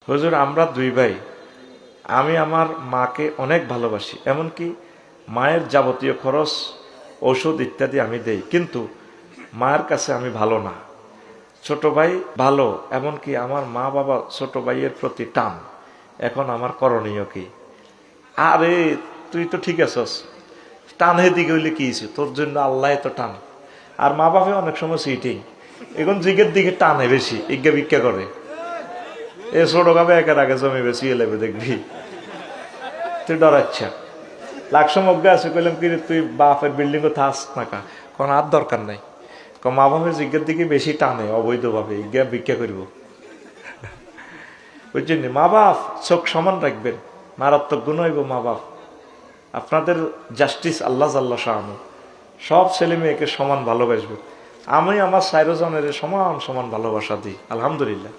হুজুর আমরা দুই ভাই, আমি আমার মাকে অনেক ভালোবাসি, এমনকি মায়ের যাবতীয় খরচ ওষুধ ইত্যাদি আমি দেই, কিন্তু মায়ের কাছে আমি ভালো না। ছোট ভাই ভালো, এমনকি আমার মা বাবা ছোট ভাইয়ের প্রতি টান। এখন আমার করণীয় কি? আরে তুই তো ঠিক আছস, টান হেদিকে হইলে কি হয়েছে, তোর জন্য আল্লাহ তো টান। আর মা বাবা অনেক সময় সিটিং, এখন জিগের দিকে টানে বেশি, ইজ্ঞা ভিক্ষা করে। এ ছোট গাবে একের আগে জমি বেশি এলেবে দেখবি, তুই ডরাচ্ছা। লাকসম অজ্ঞা আছে, কইলাম কি তুই বাপের বিল্ডিং ও থাস না কা, কোন আর দরকার নাই। মা বাপের জিজ্ঞের দিকে বেশি টানে অবৈধভাবে, ইজ্ঞা ভিক্ষা করব। বুঝছেন, মা বাপ চোখ সমান রাখবেন, মারাত্মক গুণ হইব মা বাপ। আপনাদের জাস্টিস আল্লাহ জাল্লা শাহানু, সব ছেলে মেয়েকে সমান ভালোবাসবে। আমি আমার 4 জনের সমান সমান ভালোবাসা দিই, আলহামদুলিল্লাহ।